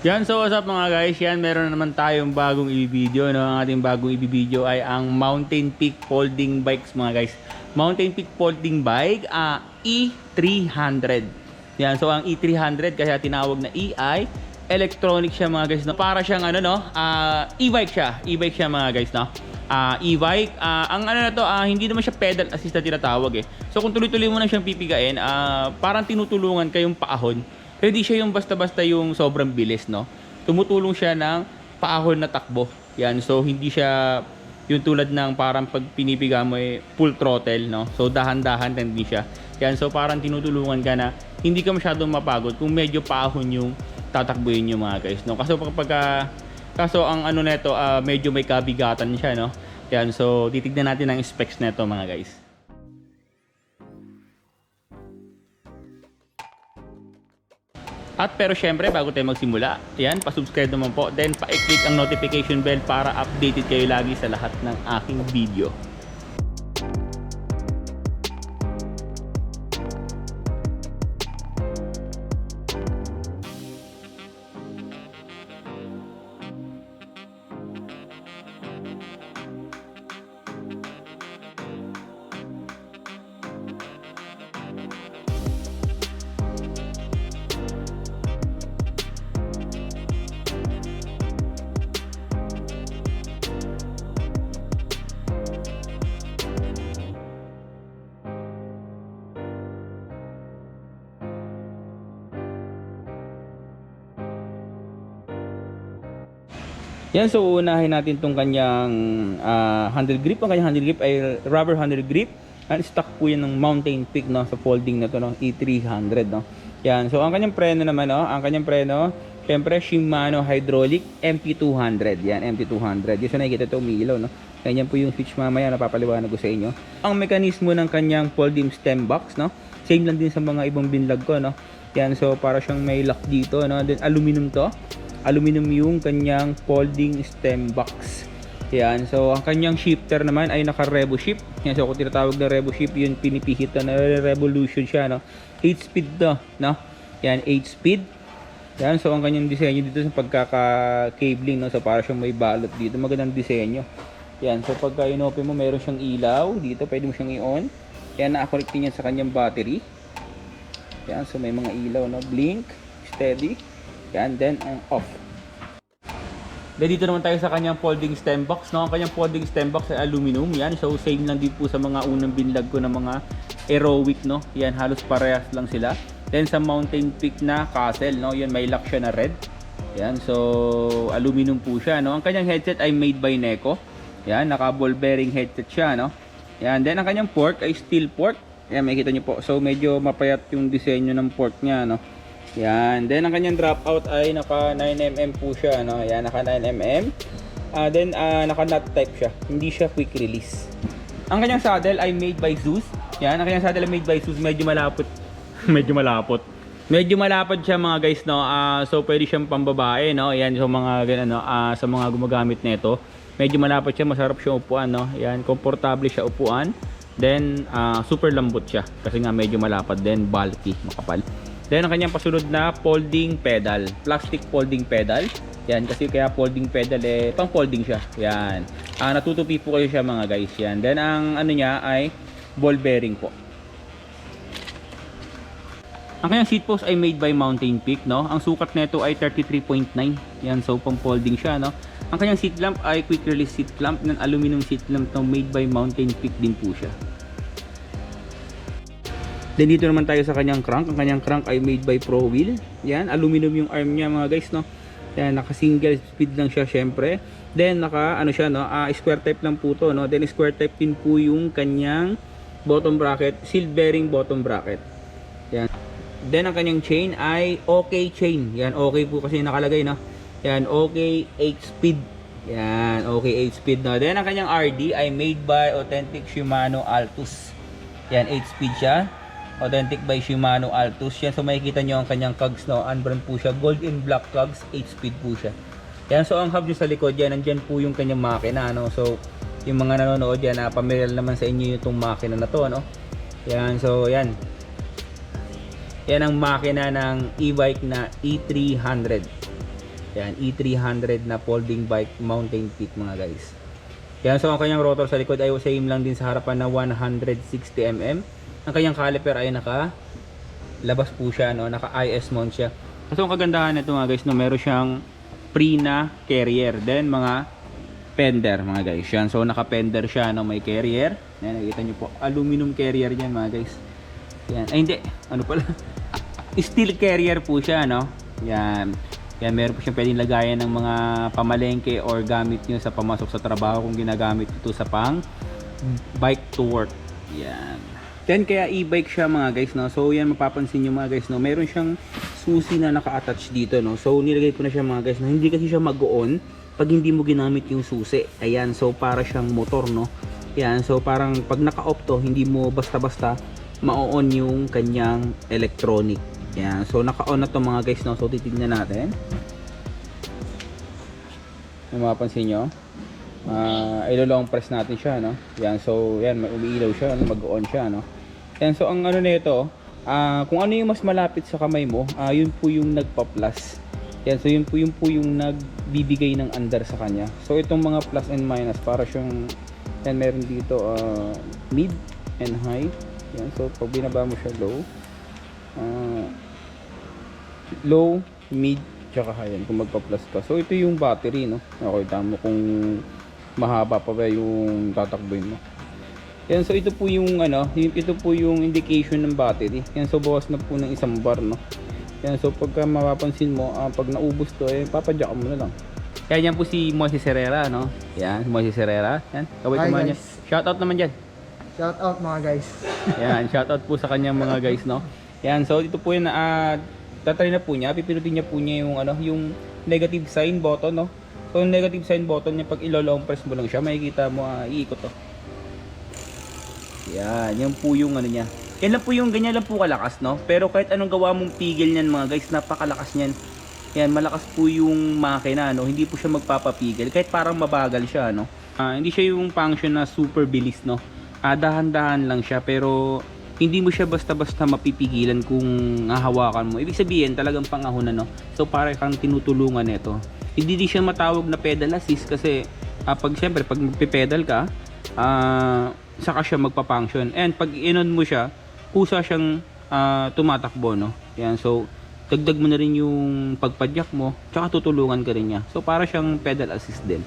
Yan, so what's up mga guys? Yan, meron na naman tayong bagong i-video, no? Ang ating bagong i-video ay ang Mountain Peak Folding Bikes mga guys. Mountain Peak Folding Bike, E300. Yan, so ang E300 kaya tinawag na E ay electronic siya mga guys, no? Para siyang ano, no? E-bike siya. E-bike siya mga guys, no? E-bike, ang ano na to, hindi naman siya pedal assist na tinatawag eh. So kung tuloy-tuloy mo na siyang pipigain, parang tinutulungan kayong paahon. Hindi siya yung basta-basta yung sobrang bilis, no? Tumutulong siya ng paahon na takbo. Yan, so hindi siya yung tulad ng parang pag pinipiga mo full throttle, no? So dahan-dahan hindi siya. Yan, so parang tinutulungan ka na hindi ka masyadong mapagod kung medyo paahon yung tatakbuhin yung mga guys, no? Kaso ang ano nito, medyo may kabigatan siya, no? Yan, so titignan natin ang specs nito mga guys. At pero syempre bago tayo magsimula, yan, pa-subscribe naman po, then pa-click ang notification bell para updated kayo lagi sa lahat ng aking video. Yan, so unahin natin tong kanyang handle grip. Ang kanyang handle grip ay rubber handle grip. And stock po yan ng Mountain Peak, no, sa folding na to, no, E300, no. Yan, so ang kanyang preno naman, no, ang kanyang preno, syempre Shimano hydraulic MP200. Yan, MP200. Yung so nakikita ito umiilaw, no. Ganyan po yung switch mamaya, napapaliwanag ko sa inyo. Ang mekanismo ng kanyang folding stem box, no, same lang din sa mga ibang binlog ko, no. Yan, so para siyang may lock dito, no. Then aluminum to. Aluminum yung kanyang folding stem box. Yan, so ang kanyang shifter naman ay naka-revo shift. Yan, so kung tinatawag na revo shift, yun pinipihit na revolution siya, no. 8 speed to, no. Yan, 8 speed. Yan, so ang kanyang disenyo dito sa pagkaka-cabling, no, so para siyang may balot dito, magandang disenyo. Yan, so pagka inopen mo, meron siyang ilaw dito, pwede mo siyang i-on. Yan, naka-connect niya sa kanyang battery. Yan, so may mga ilaw, no, blink, steady. Yan, then off. Then dito naman tayo sa kanyang folding stem box, no? Ang kanyang folding stem box ay aluminum. Yan, so same lang din po sa mga unang binlog ko ng mga Aerowick, no? Yan, halos parehas lang sila. Then sa Mountain Peak na Castle, no? Yan, may lock siya na red. Yan, so aluminum po siya, no? Ang kanyang headset ay made by Neko. Yan, naka ball bearing headset siya, no? Yan, then ang kanyang fork ay steel fork. Yan, makikita niyo po. So medyo mapayat yung disenyo ng fork niya, no? Yan, then ang kanyang dropout ay naka 9mm po siya, no? Yan, naka 9mm. Then naka nut type siya, hindi siya quick release. Ang kanyang saddle ay made by Zeus. Yan, ang kanyang saddle ay made by Zeus, medyo malapot. Medyo malapot siya mga guys, no. So pwede siyang pambabae, no. Yan, so mga ganun, no, sa mga gumagamit nito. Medyo malapot siya, masarap siyang upuan, no. Yan, komportable siya upuan. Then super lambot siya kasi nga medyo malapad, then bulky, makapal. Then ang kanyang pasunod na folding pedal, plastic folding pedal. Yan, kasi kaya folding pedal pang folding siya. Yan. Natutupi po kayo siya mga guys. Yan. Then ang ano niya ay ball bearing po. Ang kanyang seat post ay made by Mountain Peak, no. Ang sukat nito ay 33.9. Yan, so pang folding siya, no. Ang kanyang seat lamp ay quick release seat lamp ng aluminum seat lamp, no, made by Mountain Peak din po siya. Then dito naman tayo sa kanyang crank. Ang kanyang crank ay made by Pro Wheel. Yan, aluminum yung arm niya mga guys, no. Yan, naka single speed lang siya syempre. Then naka ano siya, no, square type lang po to, no. Then square type din po yung kanyang bottom bracket, sealed bearing bottom bracket. Yan. Then ang kanyang chain ay OK chain. Yan, okay po kasi nakalagay, no. Yan, OK 8 speed. Yan, OK 8 speed, no. Then ang kanyang RD ay made by Authentic Shimano Altus. Yan, 8 speed siya. Authentic by Shimano Altus. Yan, so makikita nyo ang kanyang cogs, no. Unbrand po siya. Gold in black cogs. 8 speed po siya. Yan, so ang hub nyo sa likod yan, nandyan po yung kanyang makina, no. So yung mga nanonood yan, pamilyar naman sa inyo itong makina na to, no. Yan, so yan. Yan ang makina ng e-bike na E300. Yan, E300 na folding bike mountain peak mga guys. Yan, so ang kanyang rotor sa likod ay same lang din sa harapan na 160 mm. Ang kanyang caliper ay labas po siya, no? Naka IS mount siya. So ang kagandahan nito mga guys, no, meron siyang pre na carrier, then mga fender mga guys. Yan, so naka fender siya, no, may carrier. Yan, nakikita niyo po, aluminum carrier yan mga guys. Yan, ay hindi, ano pala? Steel carrier po siya, no? Yan. Yan, meron po siyang pwedeng lagayan ng mga pamalengke or gamit nyo sa pamasok sa trabaho kung ginagamit ito sa pang bike to work. Yan. Then kaya e-bike siya mga guys, no? So yan, mapapansin nyo mga guys, no? Meron siyang susi na naka-attach dito, no? So nilagay ko na siya mga guys, no? Hindi kasi siya mag-on pag hindi mo ginamit yung susi. Ayan, so para siyang motor, no? Yan, so parang pag naka-off to, hindi mo basta-basta ma-on yung kanyang electronic. Yan, so naka-on na to mga guys, no? So titignan natin. Kung mapapansin nyo, ilo-long press natin siya, no? Yan, so yan, may umiilaw siya, no? Mag-on siya, no? Yan, so ang ano nito, kung ano yung mas malapit sa kamay mo, yun po yung nagpa-plus. Yan, so yun po yung nagbibigay ng andar sa kanya. So itong mga plus and minus, para siyang, yan, meron dito mid and high. Yan, so pag binaba mo siya low, mid, tsaka high, yan, kung magpa-plus ka. So ito yung battery, no? Okay, tama kung mahaba pa ba yung tatakbuhin mo. Yan, so ito po yung ito po yung indication ng battery. Yan, so bawas na po ng isang bar, no? Yan, so pagka mapapansin mo, pag naubos to, papadyak mo na lang. Yan, yan po si Moises Herrera, no? Yan, Moises Herrera. Yan, kaway kumain niya. Shoutout naman dyan. Shoutout mga guys. Yan, shoutout po sa kanyang mga guys, no? Yan, so ito po yung tatry na po niya, pipinutin niya po niya yung yung negative sign button, no? So yung negative sign button niya, pag ilo-long press mo lang siya, makikita mo iikot to. Yan, yan po yung niya. Yan lang po yung ganyan lang po kalakas, no? Pero kahit anong gawa mong pigil niyan mga guys, napakalakas niyan. Yan, malakas po yung makina, no? Hindi po siya magpapapigil kahit parang mabagal siya, no? Hindi siya yung function na super bilis, no? Dahan-dahan lang siya, pero hindi mo siya basta-basta mapipigilan kung hahawakan mo. Ibig sabihin, talagang pangahunan, no? So, para kang tinutulungan nito. Hindi din siya matawag na pedal assist kasi siyempre, pag magpe-pedal ka, saka siya magpa-function. And pag inon mo siya, kusa siyang tumatakbo, no? Yan, so, dagdag mo na rin yung pagpadyak mo, tsaka tutulungan ka rin niya. So, para siyang pedal assist din.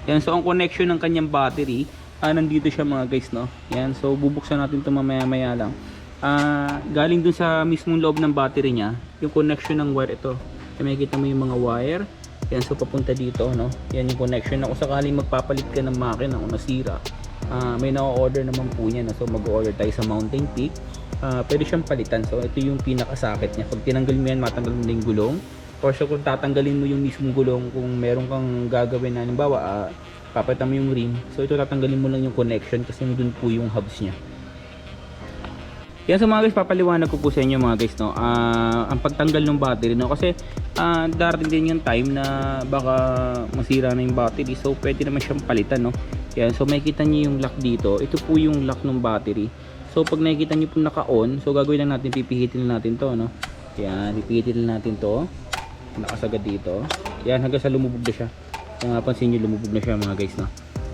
Yan, so, ang connection ng kanyang battery, nandito siya mga guys, no? Yan, so bubuksan natin ito mamaya-maya lang. Galing dun sa mismong loob ng battery niya, yung connection ng wire ito. May makikita mo yung mga wire. Yan, so papunta dito, no? Yan yung connection na kung sakaling magpapalit ka ng makina o nasira, may na-order naman po niya, no? So mag-order tayo sa Mountain Peak. Pwede siyang palitan. So ito yung pinakasakit niya. Pag tinanggal mo yan, matanggal mo na yung gulong. Or so kung tatanggalin mo yung mismong gulong, kung meron kang gagawin na halimbawa, papalitan mo yung rim. So ito tatanggalin mo lang yung connection kasi dun po yung hubs niya. Yan, so mga guys, papaliwanag ko po sa inyo mga guys, no? Ang pagtanggal ng battery, no? Kasi darating din yung time na baka masira na yung battery. So pwede naman siyang palitan, no? Yan, so makikita niyo yung lock dito. Ito po yung lock ng battery. So pag nakikita niyo po naka-on, so gagawin lang natin, pipihitin lang natin to, no? Yan, pipihitin lang natin to. Nakasagad dito. Yan, hanggang sa lumubog na siya. Kung napansin nyo, lumubog na siya mga guys, no?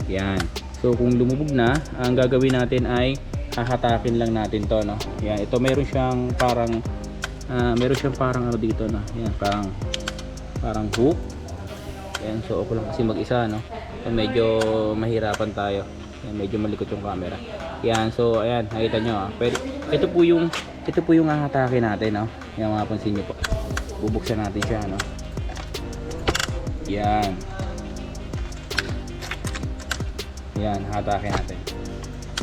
Yan. So kung lumubog na, ang gagawin natin ay hahatakin lang natin to, no? Yan, ito meron siyang parang ano dito, no? Yan, parang hook. Yan, so ako lang kasi mag-isa, no? So, medyo mahirapan tayo. Yan, medyo malikot yung camera. Yan, so ayan, nakita nyo, pwede, ito po yung hahatakin natin, no? Yan, mapapansin nyo po. Bubuksan natin siya, no? Yan. Yan, hatakin natin.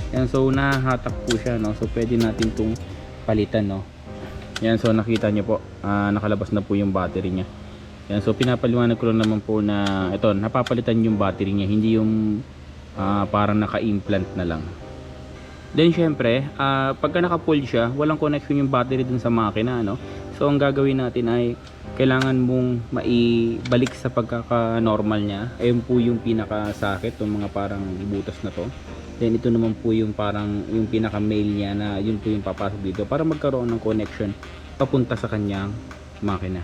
Yan, so nahahatak po siya, no? So pwede natin itong palitan, no? Yan, so nakita nyo po, nakalabas na po yung battery niya. Yan, so pinapaliwanag ko lang naman po na ito, napapalitan yung battery niya, hindi yung parang naka-implant na lang. Then syempre, pagka naka-pull siya, walang connection yung battery dun sa makina, no? So ang gagawin natin ay kailangan mong maibalik sa pagkaka-normal niya. Ayun po yung pinaka-socket, yung mga parang butas na to. Then ito naman po yung parang yung pinaka-mail niya na yun po yung papasok dito para magkaroon ng connection papunta sa kanyang makina.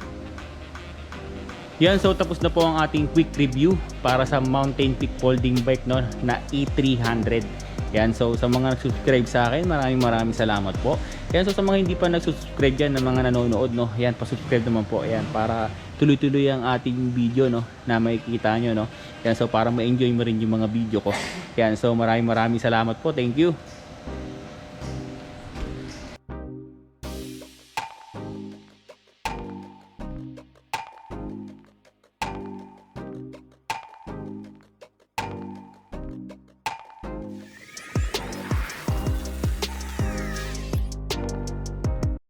Yan, so tapos na po ang ating quick review para sa Mountain Peak folding bike, no, na E300. Yan, so sa mga nag-subscribe sa akin, maraming salamat po. Yan, so sa mga hindi pa nag-subscribe yan, ng mga nanonood, no, yan, pa-subscribe naman po, yan, para tuloy-tuloy ang ating video, no, na makikita nyo, no. Yan, so para ma-enjoy mo rin yung mga video ko. Yan, so maraming salamat po. Thank you.